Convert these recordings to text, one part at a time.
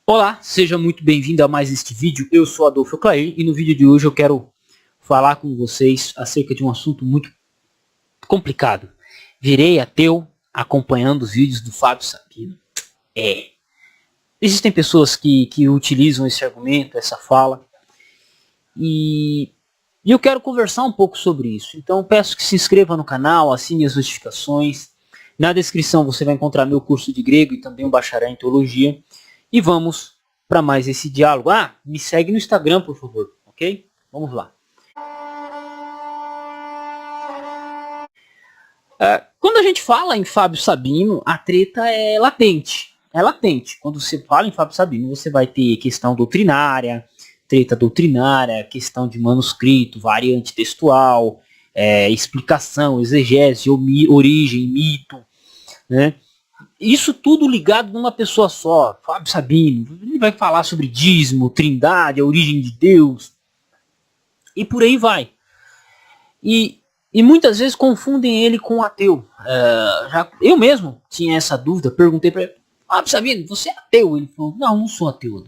Olá, seja muito bem-vindo a mais este vídeo. Eu sou Adolfo Clair e no vídeo de hoje eu quero falar com vocês acerca de um assunto muito complicado. Virei ateu acompanhando os vídeos do Fábio Sabino. Existem pessoas que utilizam esse argumento, essa fala, e eu quero conversar um pouco sobre isso. Então peço que se inscreva no canal, assine as notificações. Na descrição você vai encontrar meu curso de grego e também um bacharel em teologia. E vamos para mais esse diálogo. Me segue no Instagram, por favor, ok? Vamos lá. Quando a gente fala em Fábio Sabino, a treta é latente. É latente. Quando você fala em Fábio Sabino, você vai ter questão doutrinária, treta doutrinária, questão de manuscrito, variante textual, explicação, exegese, origem, mito, né? Isso tudo ligado numa pessoa só, Fábio Sabino. Ele vai falar sobre dízimo, trindade, a origem de Deus. E por aí vai. E muitas vezes confundem ele com um ateu. Eu mesmo tinha essa dúvida, perguntei para ele, Fábio Sabino, você é ateu? Ele falou, não sou ateu.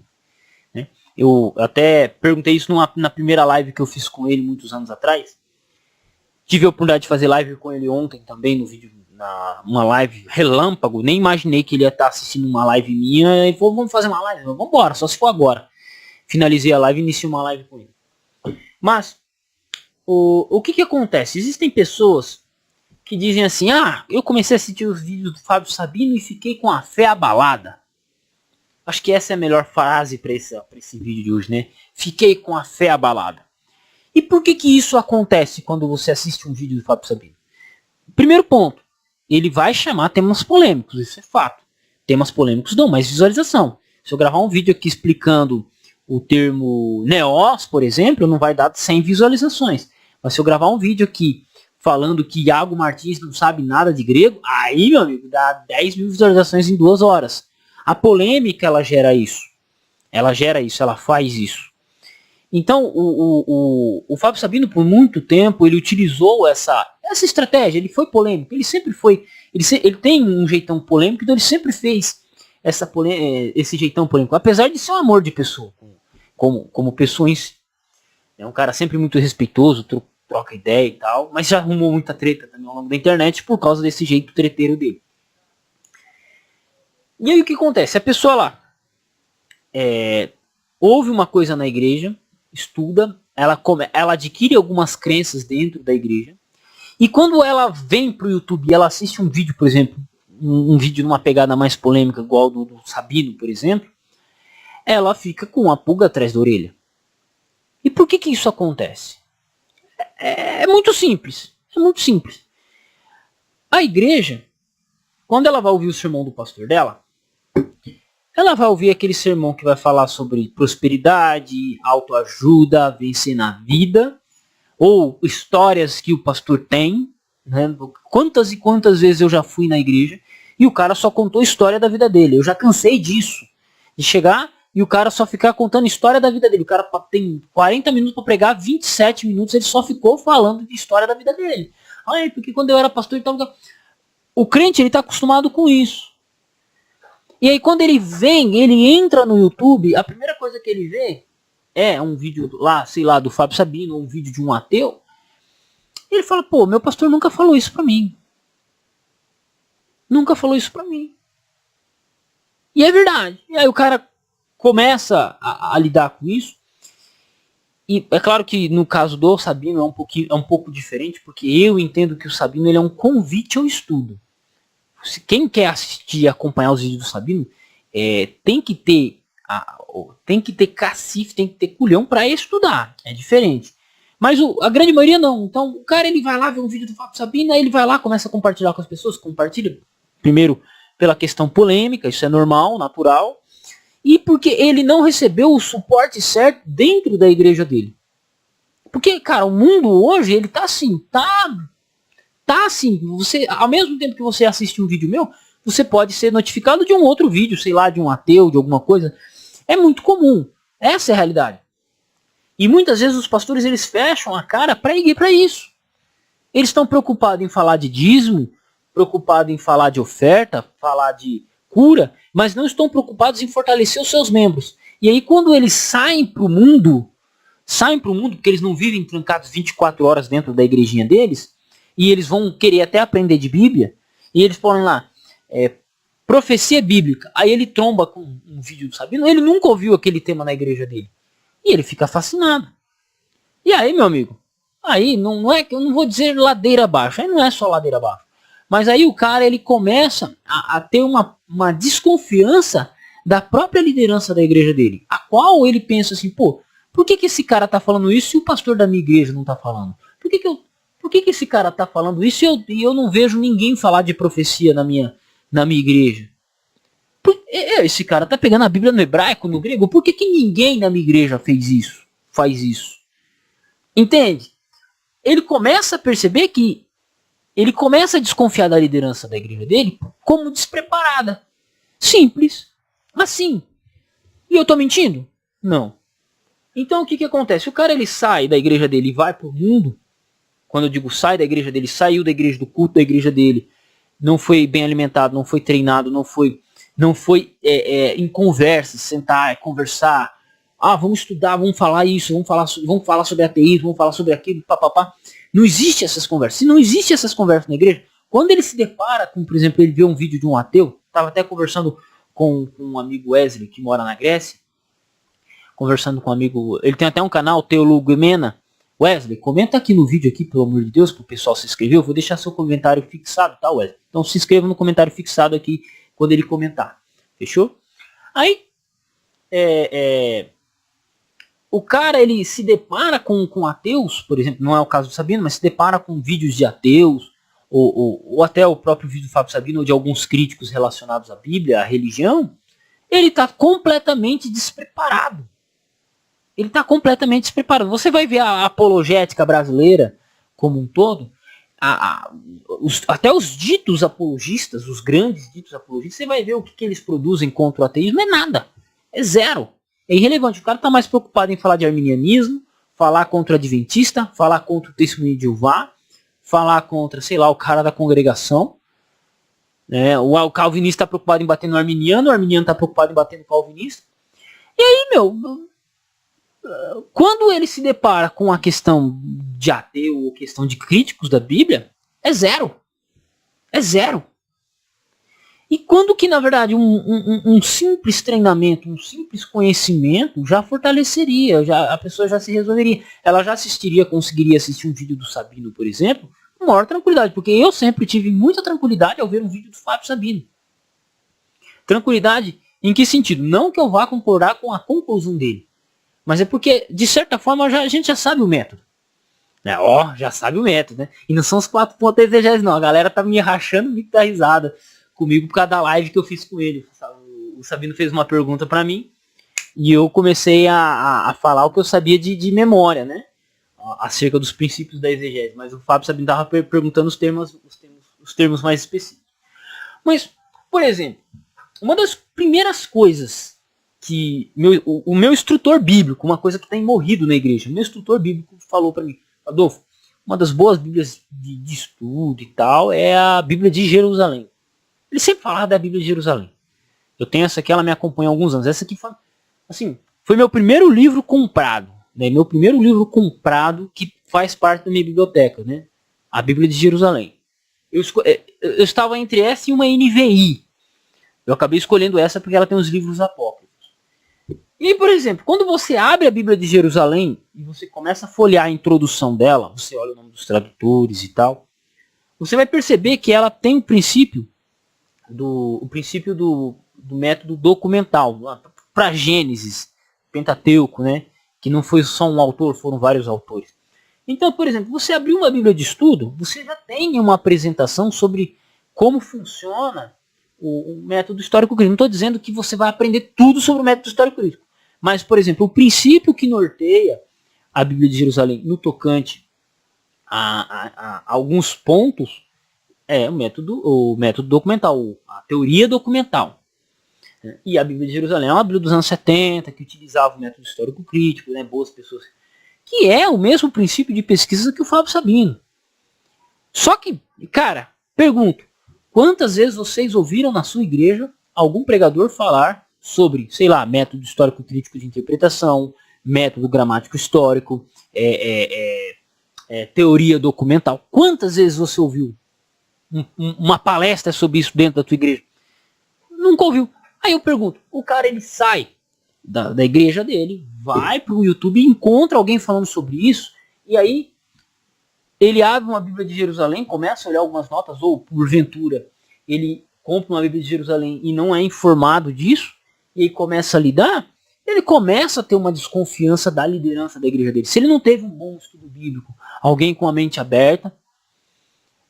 Né? Eu até perguntei isso na primeira live que eu fiz com ele muitos anos atrás. Tive a oportunidade de fazer live com ele ontem também, no vídeo, uma live relâmpago. Nem imaginei que ele ia estar assistindo uma live minha. E falou, vamos fazer uma live? Vamos embora, só se for agora. Finalizei a live e iniciei uma live com ele. Mas, o que acontece? Existem pessoas que dizem assim, eu comecei a assistir os vídeos do Fábio Sabino e fiquei com a fé abalada. Acho que essa é a melhor frase para esse vídeo de hoje, né? Fiquei com a fé abalada. E por que isso acontece quando você assiste um vídeo do Fábio Sabino? Primeiro ponto, ele vai chamar temas polêmicos, isso é fato. Temas polêmicos dão mais visualização. Se eu gravar um vídeo aqui explicando o termo neós, por exemplo, não vai dar 100 visualizações. Mas se eu gravar um vídeo aqui falando que Iago Martins não sabe nada de grego, aí, meu amigo, dá 10 mil visualizações em 2 horas. A polêmica, ela gera isso. Ela faz isso. Então, o Fábio Sabino, por muito tempo, ele utilizou essa estratégia. Ele foi polêmico. Ele sempre foi. Ele tem um jeitão polêmico, então ele sempre fez esse jeitão polêmico. Apesar de ser um amor de pessoa, como pessoa em si. É um cara sempre muito respeitoso, troca ideia e tal. Mas já arrumou muita treta também ao longo da internet por causa desse jeito treteiro dele. E aí o que acontece? A pessoa lá ouve uma coisa na igreja, estuda, ela adquire algumas crenças dentro da igreja, e quando ela vem pro YouTube e ela assiste um vídeo, por exemplo, um vídeo numa pegada mais polêmica, igual do Sabino, por exemplo, ela fica com uma pulga atrás da orelha. E por que isso acontece? É muito simples. É muito simples. A igreja, quando ela vai ouvir o sermão do pastor dela, ela vai ouvir aquele sermão que vai falar sobre prosperidade, autoajuda, vencer na vida, ou histórias que o pastor tem. Né? Quantas e quantas vezes eu já fui na igreja e o cara só contou a história da vida dele. Eu já cansei disso. De chegar e o cara só ficar contando a história da vida dele. O cara tem 40 minutos para pregar, 27 minutos ele só ficou falando de história da vida dele. Porque quando eu era pastor e tal... O crente, ele tá acostumado com isso. E aí quando ele entra no YouTube, a primeira coisa que ele vê é um vídeo lá, sei lá, do Fábio Sabino, ou um vídeo de um ateu. E ele fala, meu pastor nunca falou isso pra mim. Nunca falou isso pra mim. E é verdade. E aí o cara começa a lidar com isso. E é claro que no caso do Sabino é um pouco diferente, porque eu entendo que o Sabino ele é um convite ao estudo. Quem quer assistir e acompanhar os vídeos do Sabino, tem que ter cacife, tem que ter culhão para estudar. É diferente. Mas a grande maioria não. Então o cara ele vai lá ver um vídeo do Fábio Sabino, aí ele vai lá, começa a compartilhar com as pessoas, compartilha primeiro pela questão polêmica, isso é normal, natural, e porque ele não recebeu o suporte certo dentro da igreja dele. Porque, cara, o mundo hoje, ele tá assim, você, ao mesmo tempo que você assiste um vídeo meu, você pode ser notificado de um outro vídeo, sei lá, de um ateu, de alguma coisa. É muito comum. Essa é a realidade. E muitas vezes os pastores, eles fecham a cara para isso. Eles estão preocupados em falar de dízimo, preocupados em falar de oferta, falar de cura, mas não estão preocupados em fortalecer os seus membros. E aí quando eles saem para o mundo, porque eles não vivem trancados 24 horas dentro da igrejinha deles, e eles vão querer até aprender de Bíblia, e eles põem lá, profecia bíblica, aí ele tromba com um vídeo do Sabino, ele nunca ouviu aquele tema na igreja dele, e ele fica fascinado. E aí, meu amigo, aí não é que eu não vou dizer ladeira abaixo, aí não é só ladeira abaixo, mas aí o cara ele começa a ter uma desconfiança da própria liderança da igreja dele, a qual ele pensa assim, pô, por que esse cara tá falando isso e o pastor da minha igreja não tá falando? Por que esse cara tá falando isso e eu não vejo ninguém falar de profecia na minha igreja? Esse cara tá pegando a Bíblia no hebraico, no grego, por que ninguém na minha igreja faz isso? Entende? Ele começa a perceber que ele começa a desconfiar da liderança da igreja dele como despreparada. Simples. Assim. E eu tô mentindo? Não. Então o que acontece? O cara ele sai da igreja dele e vai pro mundo. Quando eu digo sai da igreja dele, saiu da igreja, do culto da igreja dele, não foi bem alimentado, não foi treinado, não foi em conversa, sentar, conversar. Ah, vamos estudar, vamos falar isso, vamos falar sobre ateísmo, vamos falar sobre aquilo, papapá. Não existe essas conversas. Se não existe essas conversas na igreja, quando ele se depara com, por exemplo, ele vê um vídeo de um ateu, estava até conversando com um amigo Wesley, que mora na Grécia, conversando com um amigo, ele tem até um canal, Teólogo Emena. Wesley, comenta aqui no vídeo aqui, pelo amor de Deus, para o pessoal se inscrever. Eu vou deixar seu comentário fixado, tá, Wesley? Então se inscreva no comentário fixado aqui quando ele comentar. Fechou? Aí, o cara, ele se depara com ateus, por exemplo, não é o caso do Sabino, mas se depara com vídeos de ateus, ou até o próprio vídeo do Fábio Sabino, ou de alguns críticos relacionados à Bíblia, à religião, ele está completamente despreparado. Ele está completamente despreparado. Você vai ver a apologética brasileira como um todo, até os ditos apologistas, os grandes ditos apologistas, você vai ver o que eles produzem contra o ateísmo, é nada. É zero. É irrelevante. O cara está mais preocupado em falar de arminianismo, falar contra o adventista, falar contra o testemunho de Jeová, falar contra, sei lá, o cara da congregação. O calvinista está preocupado em bater no arminiano, o arminiano está preocupado em bater no calvinista. E aí, quando ele se depara com a questão de ateu ou questão de críticos da Bíblia, é zero. É zero. E quando que, na verdade, um simples treinamento, um simples conhecimento já fortaleceria, a pessoa já se resolveria. Ela já conseguiria assistir um vídeo do Sabino, por exemplo, com maior tranquilidade, porque eu sempre tive muita tranquilidade ao ver um vídeo do Fábio Sabino. Tranquilidade em que sentido? Não que eu vá concordar com a conclusão dele, mas é porque, de certa forma, a gente já sabe o método. Já sabe o método, né? E não são os 4 pontos exegéticos, não. A galera tá me rachando, me dá risada comigo por causa da live que eu fiz com ele. O Sabino fez uma pergunta para mim e eu comecei a falar o que eu sabia de memória, né? Acerca dos princípios da exegese. Mas o Fábio Sabino estava perguntando os termos mais específicos. Mas, por exemplo, uma das primeiras coisas que o meu instrutor bíblico, uma coisa que tem morrido na igreja, o meu instrutor bíblico falou para mim, Adolfo, uma das boas bíblias de estudo e tal é a Bíblia de Jerusalém. Ele sempre falava da Bíblia de Jerusalém. Eu tenho essa aqui, ela me acompanha há alguns anos. Essa aqui foi meu primeiro livro comprado. Né? Meu primeiro livro comprado que faz parte da minha biblioteca. Né? A Bíblia de Jerusalém. Eu estava entre essa e uma NVI. Eu acabei escolhendo essa porque ela tem os livros apócrifos. E, por exemplo, quando você abre a Bíblia de Jerusalém e você começa a folhear a introdução dela, você olha o nome dos tradutores e tal, você vai perceber que ela tem o princípio do método documental, para Gênesis, Pentateuco, né? Que não foi só um autor, foram vários autores. Então, por exemplo, você abriu uma Bíblia de estudo, você já tem uma apresentação sobre como funciona o método histórico crítico. Não estou dizendo que você vai aprender tudo sobre o método histórico crítico, mas, por exemplo, o princípio que norteia a Bíblia de Jerusalém no tocante a alguns pontos é o método documental, a teoria documental. E a Bíblia de Jerusalém é uma Bíblia dos anos 70, que utilizava o método histórico crítico, né, boas pessoas, que é o mesmo princípio de pesquisa que o Fábio Sabino. Só que, cara, pergunto, quantas vezes vocês ouviram na sua igreja algum pregador falar sobre, sei lá, método histórico crítico de interpretação, método gramático histórico, teoria documental. Quantas vezes você ouviu uma palestra sobre isso dentro da tua igreja? Nunca ouviu. Aí eu pergunto, o cara ele sai da igreja dele, vai pro YouTube e encontra alguém falando sobre isso, e aí ele abre uma Bíblia de Jerusalém, começa a olhar algumas notas, ou porventura ele compra uma Bíblia de Jerusalém e não é informado disso, e aí começa a lidar, ele começa a ter uma desconfiança da liderança da igreja dele. Se ele não teve um bom estudo bíblico, alguém com a mente aberta,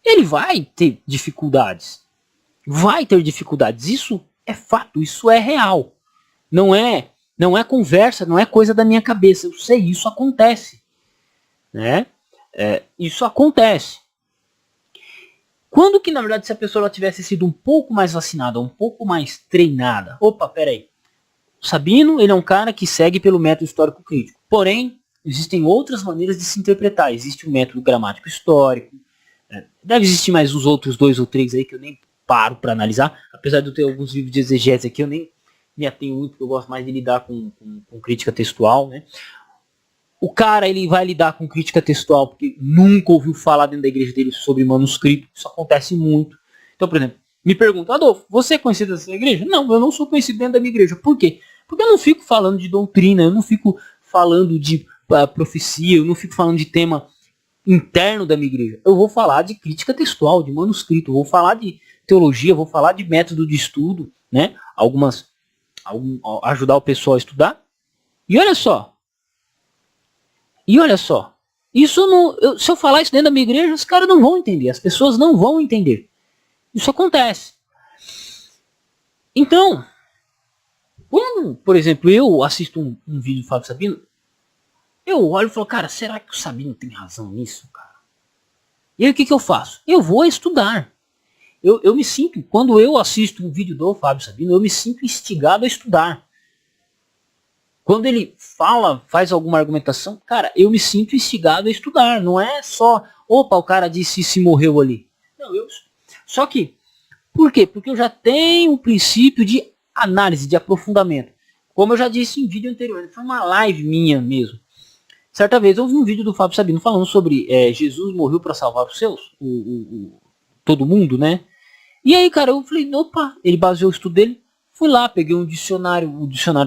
ele vai ter dificuldades. Vai ter dificuldades. Isso é fato, isso é real. Não é conversa, não é coisa da minha cabeça. Eu sei, isso acontece. Né? Isso acontece. Quando que, na verdade, se a pessoa ela tivesse sido um pouco mais vacinada, um pouco mais treinada. Opa, peraí. O Sabino, ele é um cara que segue pelo método histórico crítico. Porém, existem outras maneiras de se interpretar. Existe o método gramático histórico. Deve existir mais uns outros 2 ou 3 aí que eu nem paro para analisar. Apesar de eu ter alguns livros de exegese aqui, eu nem me atenho muito, porque eu gosto mais de lidar com crítica textual, né? O cara, ele vai lidar com crítica textual porque nunca ouviu falar dentro da igreja dele sobre manuscrito. Isso acontece muito. Então, por exemplo, me perguntam, Adolfo, você é conhecido dessa igreja? Não, eu não sou conhecido dentro da minha igreja. Por quê? Porque eu não fico falando de doutrina, eu não fico falando de profecia, eu não fico falando de tema interno da minha igreja. Eu vou falar de crítica textual, de manuscrito, eu vou falar de teologia, eu vou falar de método de estudo, né? Ajudar o pessoal a estudar. E olha só, isso não, se eu falar isso dentro da minha igreja, os caras não vão entender, as pessoas não vão entender. Isso acontece. Então, quando, por exemplo, eu assisto um vídeo do Fábio Sabino, eu olho e falo, cara, será que o Sabino tem razão nisso, cara? E aí o que eu faço? Eu vou estudar. Eu me sinto, quando eu assisto um vídeo do Fábio Sabino, eu me sinto instigado a estudar. Quando ele faz alguma argumentação, cara, eu me sinto instigado a estudar. Não é só, opa, o cara disse se morreu ali. Não, só que, por quê? Porque eu já tenho um princípio de análise, de aprofundamento. Como eu já disse em vídeo anterior, foi uma live minha mesmo. Certa vez eu vi um vídeo do Fábio Sabino falando sobre Jesus morreu para salvar os seus, todo mundo, né? E aí, cara, eu falei, opa, ele baseou o estudo dele. Fui lá, peguei o dicionário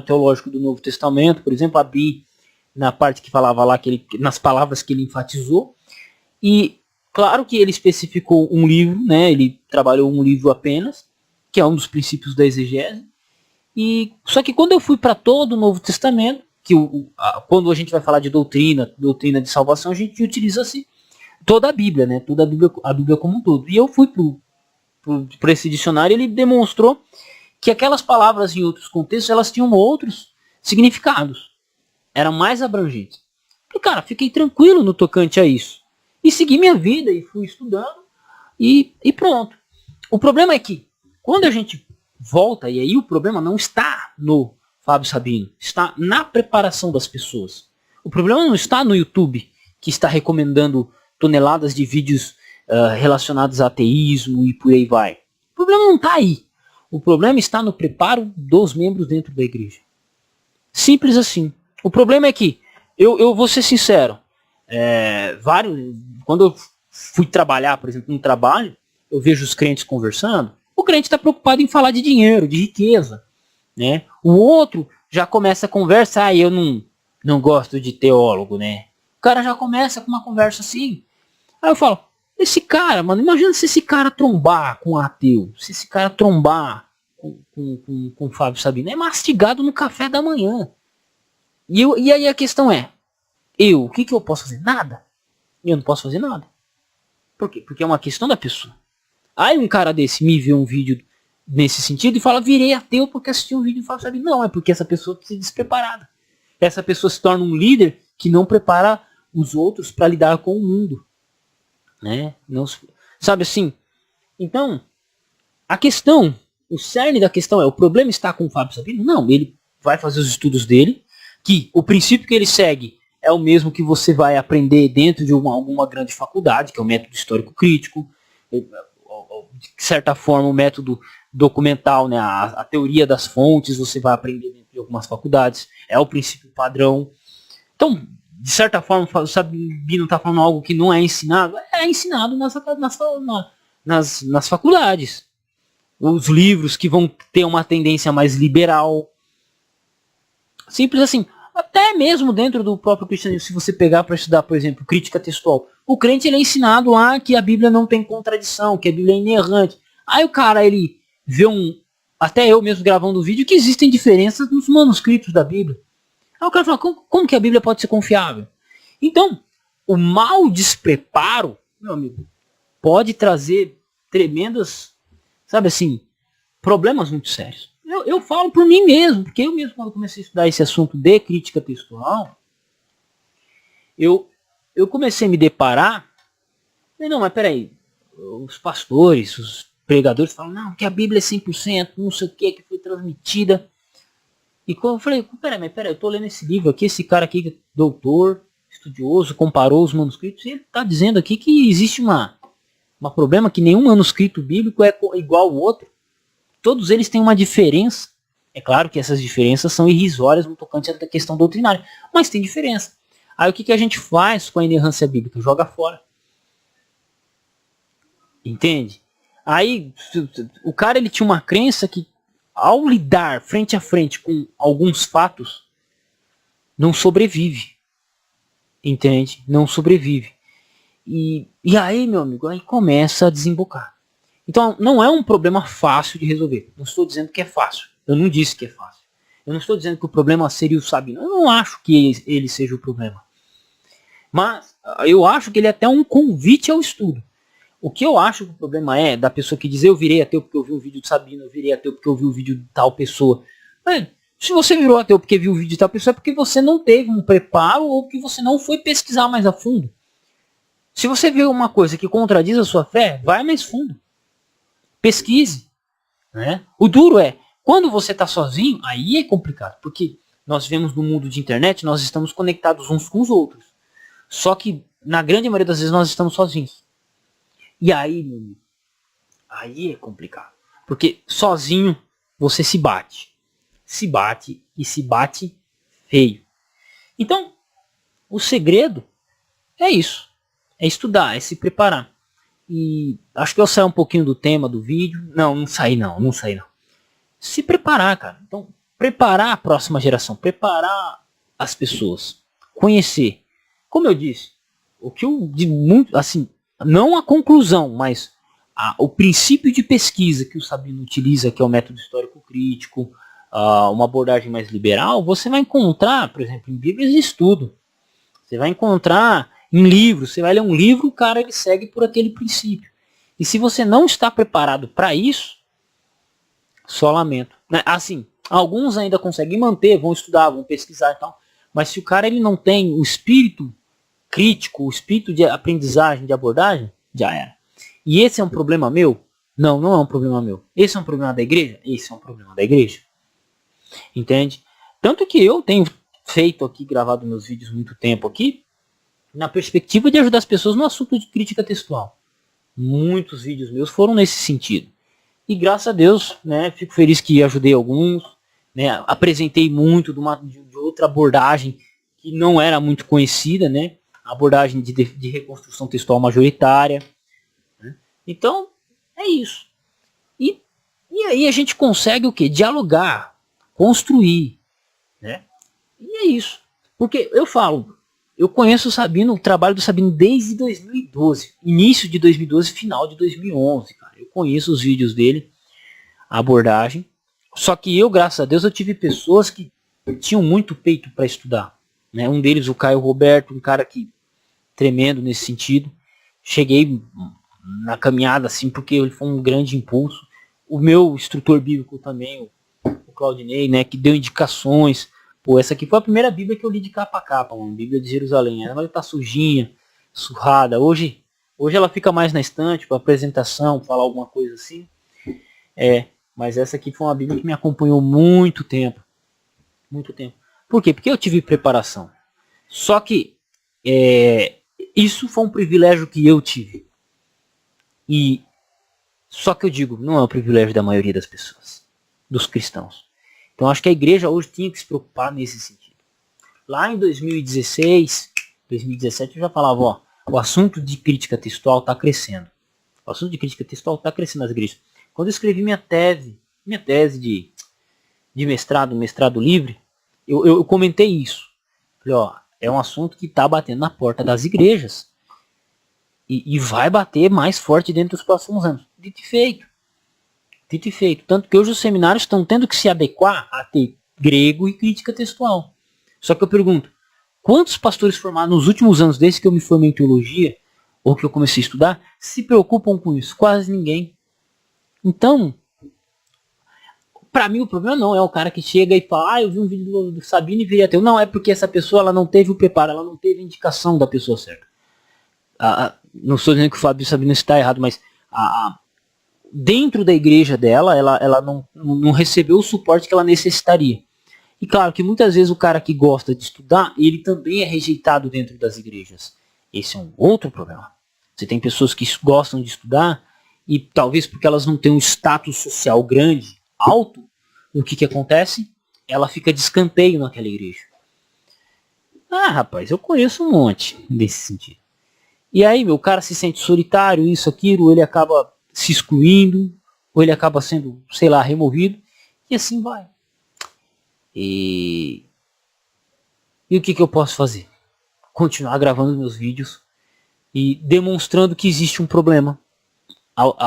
teológico do Novo Testamento, por exemplo, abri na parte que falava lá, nas palavras que ele enfatizou. E claro que ele especificou um livro, né? Ele trabalhou um livro apenas, que é um dos princípios da exegese. Só que quando eu fui para todo o Novo Testamento, que quando a gente vai falar de doutrina de salvação, a gente utiliza-se toda a Bíblia, né? Toda a Bíblia como um todo. E eu fui para esse dicionário, ele demonstrou que aquelas palavras em outros contextos, elas tinham outros significados. Eram mais abrangentes. E, cara, fiquei tranquilo no tocante a isso. E segui minha vida e fui estudando e pronto. O problema é que, quando a gente volta, e aí o problema não está no Fábio Sabino, está na preparação das pessoas. O problema não está no YouTube, que está recomendando toneladas de vídeos relacionados a ateísmo e por aí vai. O problema não está aí. O problema está no preparo dos membros dentro da igreja. Simples assim. O problema é que, eu vou ser sincero, quando eu fui trabalhar, por exemplo, num trabalho, eu vejo os crentes conversando, o crente está preocupado em falar de dinheiro, de riqueza. Né? O outro já começa a conversa, eu não gosto de teólogo, né? O cara já começa com uma conversa assim. Aí eu falo, esse cara, mano, imagina se esse cara trombar com um ateu, se esse cara trombar com o Fábio Sabino, é mastigado no café da manhã. E aí a questão é, o que eu posso fazer? Nada. Eu não posso fazer nada. Por quê? Porque é uma questão da pessoa. Aí um cara desse me vê um vídeo nesse sentido e fala, virei ateu porque assisti um vídeo do Fábio Sabino. Não, é porque essa pessoa se despreparada. Essa pessoa se torna um líder que não prepara os outros para lidar com o mundo. Né? Não, sabe assim? Então, a questão, o cerne da questão é, o problema está com o Fábio Sabino? Não, ele vai fazer os estudos dele, que o princípio que ele segue é o mesmo que você vai aprender dentro de alguma grande faculdade, que é o método histórico crítico, de certa forma o método documental, né? A teoria das fontes você vai aprender dentro de algumas faculdades. É o princípio padrão. Então, de certa forma, o Sabino está falando algo que não é ensinado. É ensinado nas faculdades. Os livros que vão ter uma tendência mais liberal. Simples assim. Até mesmo dentro do próprio cristianismo, se você pegar para estudar, por exemplo, crítica textual, o crente ele é ensinado lá que a Bíblia não tem contradição, que a Bíblia é inerrante. Aí o cara, ele vê até eu mesmo gravando um vídeo, que existem diferenças nos manuscritos da Bíblia. Aí o cara fala, como que a Bíblia pode ser confiável? Então, o mau despreparo, meu amigo, pode trazer tremendas, sabe assim, problemas muito sérios. Eu falo por mim mesmo, porque eu mesmo quando comecei a estudar esse assunto de crítica textual, eu comecei a me deparar, não, mas peraí, os pastores, os pregadores falam, não, que a Bíblia é 100%, não sei o que foi transmitida. E quando eu falei, peraí, eu tô lendo esse livro aqui, esse cara aqui, doutor, estudioso, comparou os manuscritos, e ele tá dizendo aqui que existe um problema, que nenhum manuscrito bíblico é igual ao outro. Todos eles têm uma diferença. É claro que essas diferenças são irrisórias no tocante à questão doutrinária, mas tem diferença. Aí o que a gente faz com a inerrância bíblica? Joga fora. Entende? Aí o cara ele tinha uma crença que ao lidar frente a frente com alguns fatos, não sobrevive. Entende? Não sobrevive. E aí, meu amigo, aí começa a desembocar. Então, não é um problema fácil de resolver. Não estou dizendo que é fácil. Eu não disse que é fácil. Eu não estou dizendo que o problema seria o Sabino. Eu não acho que ele seja o problema. Mas eu acho que ele é até um convite ao estudo. O que eu acho que o problema é da pessoa que diz eu virei ateu porque eu vi um vídeo do Sabino, eu virei ateu porque eu vi um vídeo de tal pessoa. Se você virou ateu porque viu um vídeo de tal pessoa é porque você não teve um preparo ou porque você não foi pesquisar mais a fundo. Se você vê uma coisa que contradiz a sua fé, vai mais fundo. Pesquise. Né? O duro é, quando você está sozinho, aí é complicado. Porque nós vivemos no mundo de internet, nós estamos conectados uns com os outros. Só que, na grande maioria das vezes, nós estamos sozinhos. E aí, meu amigo, aí é complicado. Porque sozinho, você se bate. Se bate e se bate feio. Então, o segredo é isso. É estudar, é se preparar. E acho que eu saí um pouquinho do tema do vídeo. Não saí não. Se preparar, cara. Então, preparar a próxima geração. Preparar as pessoas. Conhecer. Como eu disse, o que eu de muito, assim, não a conclusão, mas o princípio de pesquisa que o Sabino utiliza, que é o método histórico crítico, uma abordagem mais liberal, você vai encontrar, por exemplo, em Bíblias de estudo. Você vai encontrar em livros, você vai ler um livro, o cara ele segue por aquele princípio. E se você não está preparado para isso, só lamento. Assim, alguns ainda conseguem manter, vão estudar, vão pesquisar e tal, mas se o cara ele não tem o espírito crítico, o espírito de aprendizagem, de abordagem, já era. E esse é um problema meu? Não, não é um problema meu. Esse é um problema da igreja? Esse é um problema da igreja. Entende? Tanto que eu tenho feito aqui, gravado meus vídeos muito tempo aqui, na perspectiva de ajudar as pessoas no assunto de crítica textual. Muitos vídeos meus foram nesse sentido. E graças a Deus, né, fico feliz que ajudei alguns, né, apresentei muito de outra abordagem que não era muito conhecida, né, a abordagem de reconstrução textual majoritária. Né? Então, é isso. E aí a gente consegue o quê? Dialogar, construir. Né? E é isso. Porque eu falo, eu conheço o trabalho do Sabino desde 2012. Início de 2012, final de 2011. Cara. Eu conheço os vídeos dele, a abordagem. Só que eu, graças a Deus, eu tive pessoas que tinham muito peito para estudar. Né? Um deles, o Caio Roberto, um cara que tremendo nesse sentido. Cheguei na caminhada assim, porque ele foi um grande impulso. O meu instrutor bíblico também, o Claudinei, né, que deu indicações. Pô, essa aqui foi a primeira Bíblia que eu li de capa a capa, mano. Bíblia de Jerusalém. Ela tá sujinha, surrada. Hoje ela fica mais na estante para apresentação, falar alguma coisa assim. Mas essa aqui foi uma Bíblia que me acompanhou muito tempo. Muito tempo. Por quê? Porque eu tive preparação. Só que isso foi um privilégio que eu tive. E Só que eu digo, não é o privilégio da maioria das pessoas, dos cristãos. Então acho que a igreja hoje tinha que se preocupar nesse sentido. Lá em 2016, 2017 eu já falava, ó, o assunto de crítica textual está crescendo. O assunto de crítica textual está crescendo nas igrejas. Quando eu escrevi minha tese de mestrado livre, eu comentei isso. Falei, ó, é um assunto que está batendo na porta das igrejas. E vai bater mais forte dentro dos próximos anos. Dito e feito. Dito e feito. Tanto que hoje os seminários estão tendo que se adequar a ter grego e crítica textual. Só que eu pergunto, quantos pastores formados nos últimos anos, desde que eu me formei em teologia, ou que eu comecei a estudar, se preocupam com isso? Quase ninguém. Então, pra mim o problema não é o cara que chega e fala, eu vi um vídeo do Sabino e virei ateu. Não, é porque essa pessoa ela não teve o preparo, ela não teve a indicação da pessoa certa. Não estou dizendo que o Fábio Sabino está errado, mas dentro da igreja dela, ela não recebeu o suporte que ela necessitaria. E claro que muitas vezes o cara que gosta de estudar, ele também é rejeitado dentro das igrejas. Esse é um outro problema. Você tem pessoas que gostam de estudar e talvez porque elas não têm um status social grande, alto, o que acontece? Ela fica de escanteio naquela igreja. Rapaz, eu conheço um monte desse sentido. E aí, o cara se sente solitário, isso, aquilo, ele acaba se excluindo, ou ele acaba sendo, sei lá, removido, e assim vai. E o que eu posso fazer? Continuar gravando meus vídeos e demonstrando que existe um problema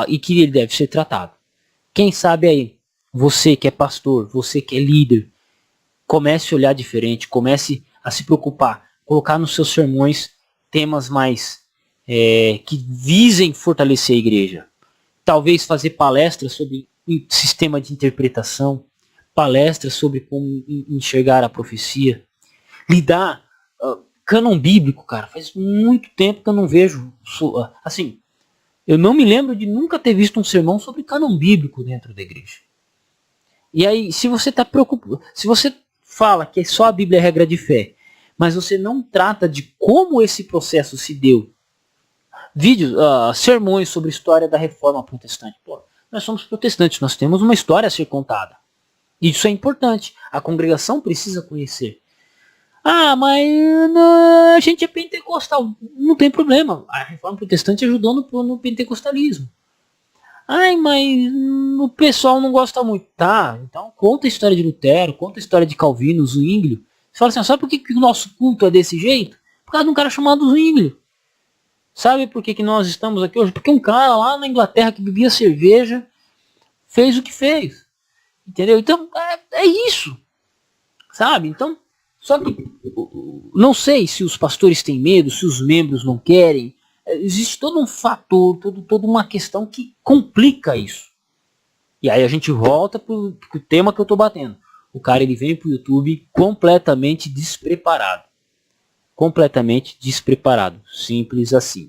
e que ele deve ser tratado. Quem sabe aí, você que é pastor, você que é líder, comece a olhar diferente, comece a se preocupar, colocar nos seus sermões temas mais que visem fortalecer a igreja. Talvez fazer palestras sobre sistema de interpretação, palestras sobre como enxergar a profecia, lidar cânon bíblico, cara. Faz muito tempo que eu não vejo, assim, eu não me lembro de nunca ter visto um sermão sobre cânon bíblico dentro da igreja. E aí, se você está preocupado, se você fala que só a Bíblia é regra de fé, mas você não trata de como esse processo se deu, vídeos, sermões sobre a história da reforma protestante. Pô, nós somos protestantes, nós temos uma história a ser contada. Isso é importante. A congregação precisa conhecer. Mas a gente é pentecostal. Não tem problema. A reforma protestante ajudou no pentecostalismo. Mas o pessoal não gosta muito. Tá, então conta a história de Lutero, conta a história de Calvino, Zwinglio. Você fala assim, sabe por que o nosso culto é desse jeito? Por causa de um cara chamado Zwinglio. Sabe por que nós estamos aqui hoje? Porque um cara lá na Inglaterra que bebia cerveja fez o que fez. Entendeu? Então, é isso. Sabe? Então, só que não sei se os pastores têm medo, se os membros não querem. Existe todo um fator, toda uma questão que complica isso. E aí a gente volta pro tema que eu tô batendo. O cara ele vem pro YouTube completamente despreparado. Completamente despreparado. Simples assim.